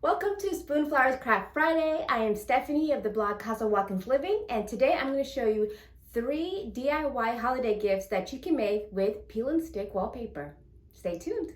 Welcome to Spoonflower's Craft Friday. I am Stephanie of the blog Casa, Watkins Living, and today I'm going to show you 3 DIY holiday gifts that you can make with peel and stick wallpaper. Stay tuned.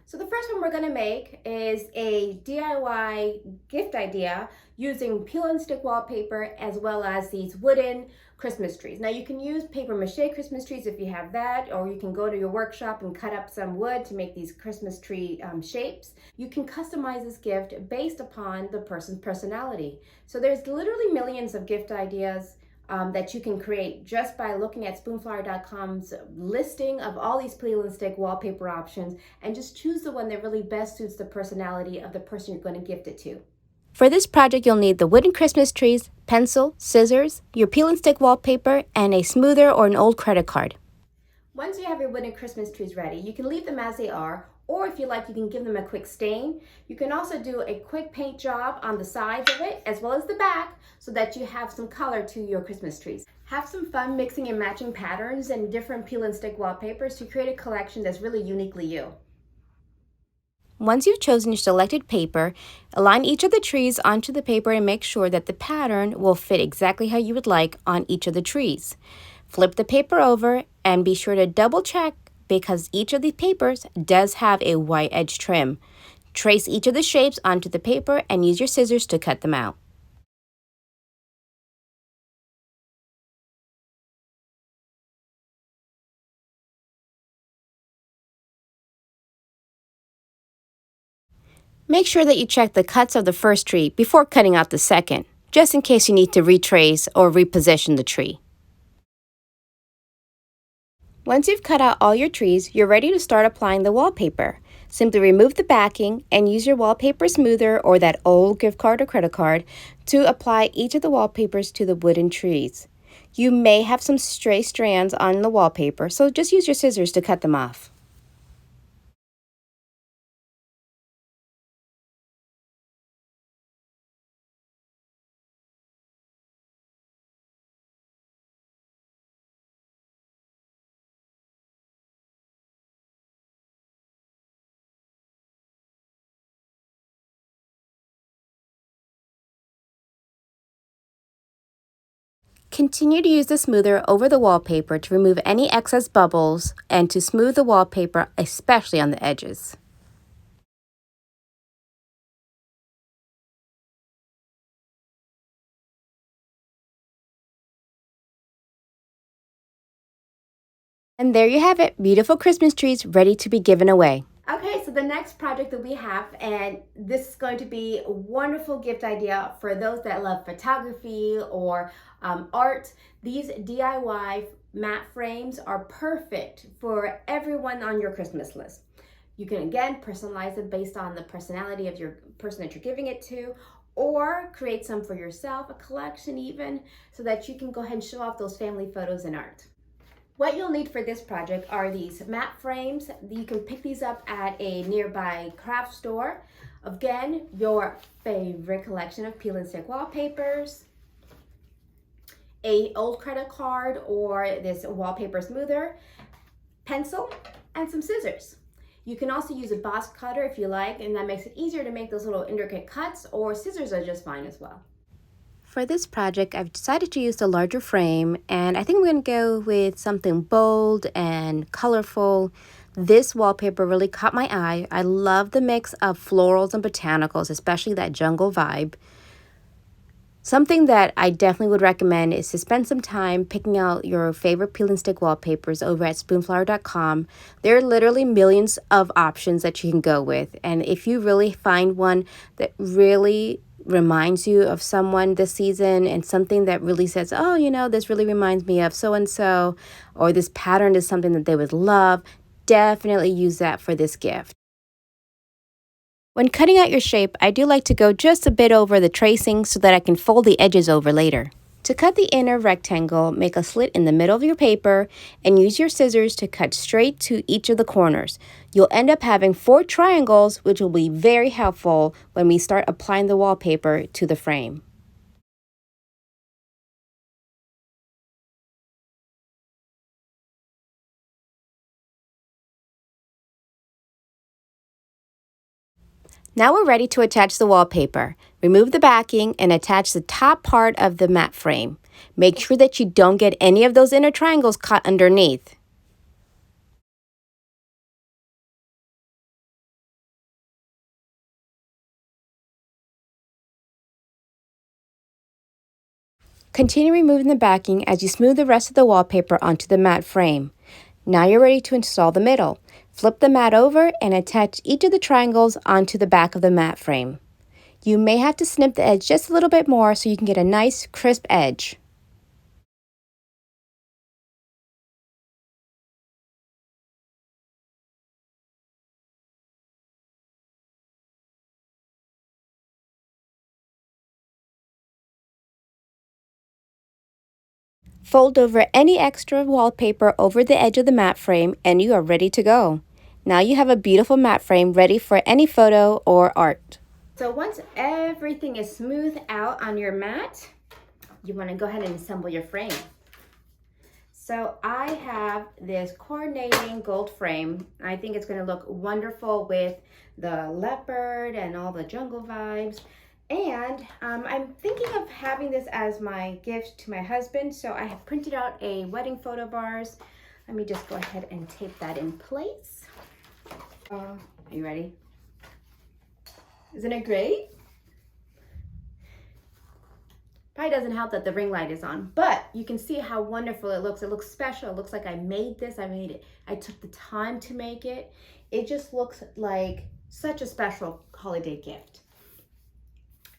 So the first one we're going to make is a DIY gift idea using peel and stick wallpaper as well as these wooden Christmas trees. Now you can use paper mache Christmas trees if you have that, or you can go to your workshop and cut up some wood to make these Christmas tree shapes. You can customize this gift based upon the person's personality. So there's literally millions of gift ideas that you can create just by looking at spoonflower.com's listing of all these peel and stick wallpaper options, and just choose the one that really best suits the personality of the person you're going to gift it to. For this project, you'll need the wooden Christmas trees, pencil, scissors, your peel and stick wallpaper, and a smoother or an old credit card. Once you have your wooden Christmas trees ready, you can leave them as they are, or if you like, you can give them a quick stain. You can also do a quick paint job on the sides of it as well as the back so that you have some color to your Christmas trees. Have some fun mixing and matching patterns and different peel and stick wallpapers to create a collection that's really uniquely you. Once you've chosen your selected paper, align each of the trees onto the paper and make sure that the pattern will fit exactly how you would like on each of the trees. Flip the paper over and be sure to double check because each of the papers does have a white edge trim. Trace each of the shapes onto the paper and use your scissors to cut them out. Make sure that you check the cuts of the first tree before cutting out the second, just in case you need to retrace or reposition the tree. Once you've cut out all your trees, you're ready to start applying the wallpaper. Simply remove the backing and use your wallpaper smoother or that old gift card or credit card to apply each of the wallpapers to the wooden trees. You may have some stray strands on the wallpaper, so just use your scissors to cut them off. Continue to use the smoother over the wallpaper to remove any excess bubbles and to smooth the wallpaper, especially on the edges. And there you have it, beautiful Christmas trees ready to be given away. Okay, so the next project that we have, and this is going to be a wonderful gift idea for those that love photography or art. These DIY matte frames are perfect for everyone on your Christmas list. You can again personalize it based on the personality of your person that you're giving it to, or create some for yourself, a collection even, so that you can go ahead and show off those family photos and art. What you'll need for this project are these matte frames. You can pick these up at a nearby craft store. Again, your favorite collection of peel and stick wallpapers, a old credit card or this wallpaper smoother, pencil, and some scissors. You can also use a box cutter if you like, and that makes it easier to make those little intricate cuts, or scissors are just fine as well. For this project, I've decided to use the larger frame, and I think I'm going to go with something bold and colorful. This wallpaper really caught my eye. I love the mix of florals and botanicals, especially that jungle vibe. Something that I definitely would recommend is to spend some time picking out your favorite peel and stick wallpapers over at spoonflower.com. There are literally millions of options that you can go with, and if you really find one that really reminds you of someone this season and something that really says, oh, you know, this really reminds me of so-and-so, or this pattern is something that they would love, definitely use that for this gift. When cutting out your shape, I do like to go just a bit over the tracing so that I can fold the edges over later. To cut the inner rectangle, make a slit in the middle of your paper and use your scissors to cut straight to each of the corners. You'll end up having 4 triangles, which will be very helpful when we start applying the wallpaper to the frame. Now we're ready to attach the wallpaper. Remove the backing and attach the top part of the mat frame. Make sure that you don't get any of those inner triangles caught underneath. Continue removing the backing as you smooth the rest of the wallpaper onto the mat frame. Now you're ready to install the middle. Flip the mat over and attach each of the triangles onto the back of the mat frame. You may have to snip the edge just a little bit more so you can get a nice crisp edge. Fold over any extra wallpaper over the edge of the mat frame and you are ready to go. Now you have a beautiful mat frame ready for any photo or art. So once everything is smooth out on your mat, you want to go ahead and assemble your frame. So I have this coordinating gold frame. I think it's going to look wonderful with the leopard and all the jungle vibes. And I'm thinking of having this as my gift to my husband. So I have printed out a wedding photo of ours. Let me just go ahead and tape that in place. Are you ready? Isn't it great? Probably doesn't help that the ring light is on, but you can see how wonderful it looks. It looks special. It looks like I made this. I made it. I took the time to make it. It just looks like such a special holiday gift.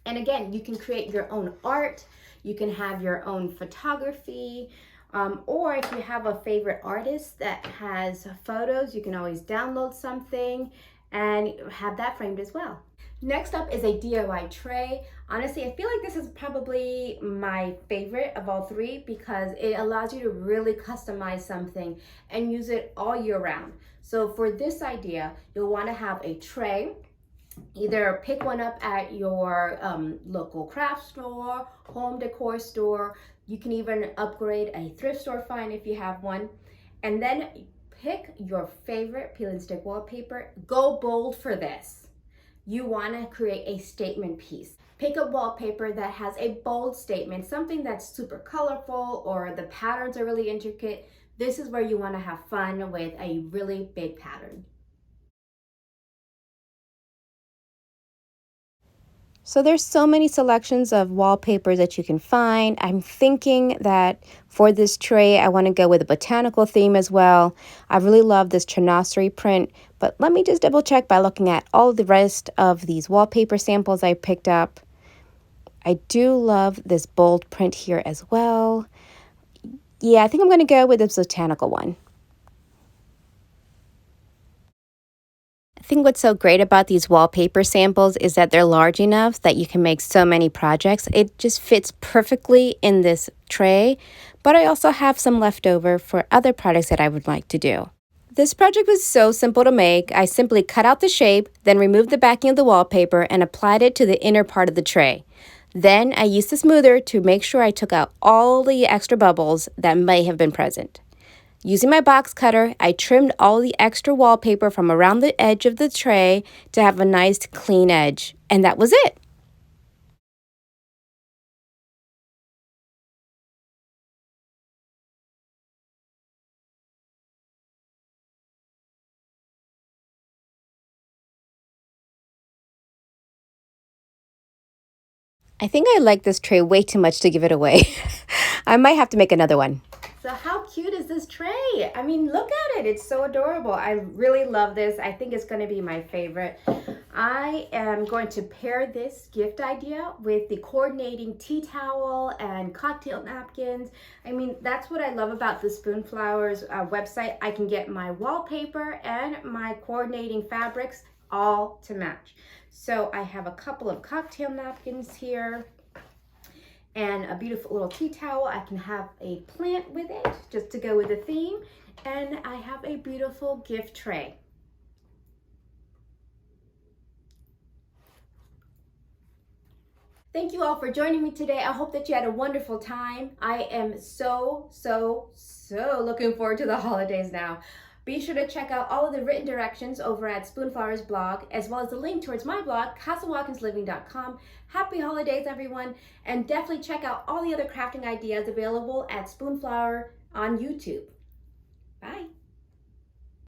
And again, you can create your own art. You can have your own photography. Or if you have a favorite artist that has photos, you can always download something and have that framed as well. Next up is a DIY tray. Honestly, I feel like this is probably my favorite of all 3 because it allows you to really customize something and use it all year round. So for this idea, you'll want to have a tray. Either pick one up at your local craft store, home decor store. You can even upgrade a thrift store find if you have one. And then pick your favorite peel and stick wallpaper. Go bold for this. You want to create a statement piece. Pick a wallpaper that has a bold statement, something that's super colorful or the patterns are really intricate. This is where you want to have fun with a really big pattern. So there's so many selections of wallpapers that you can find. I'm thinking that for this tray, I want to go with a botanical theme as well. I really love this Chinoiserie print, but let me just double check by looking at all the rest of these wallpaper samples I picked up. I do love this bold print here as well. Yeah, I think I'm going to go with this botanical one. I think what's so great about these wallpaper samples is that they're large enough that you can make so many projects. It just fits perfectly in this tray, but I also have some left over for other projects that I would like to do. This project was so simple to make. I simply cut out the shape, then removed the backing of the wallpaper and applied it to the inner part of the tray. Then I used the smoother to make sure I took out all the extra bubbles that may have been present. Using my box cutter, I trimmed all the extra wallpaper from around the edge of the tray to have a nice clean edge. And that was it. I think I like this tray way too much to give it away. I might have to make another one. So how cute is this tray? I mean, look at it. It's so adorable. I really love this. I think it's going to be my favorite. I am going to pair this gift idea with the coordinating tea towel and cocktail napkins. I mean, that's what I love about the Spoonflower's website. I can get my wallpaper and my coordinating fabrics all to match. So I have a couple of cocktail napkins here. and a beautiful little tea towel. I can have a plant with it just to go with the theme. And I have a beautiful gift tray. Thank you all for joining me today. I hope that you had a wonderful time. I am so looking forward to the holidays now. Be sure to check out all of the written directions over at Spoonflower's blog, as well as the link towards my blog, CasaWatkinsLiving.com. Happy holidays, everyone, and definitely check out all the other crafting ideas available at Spoonflower on YouTube. Bye.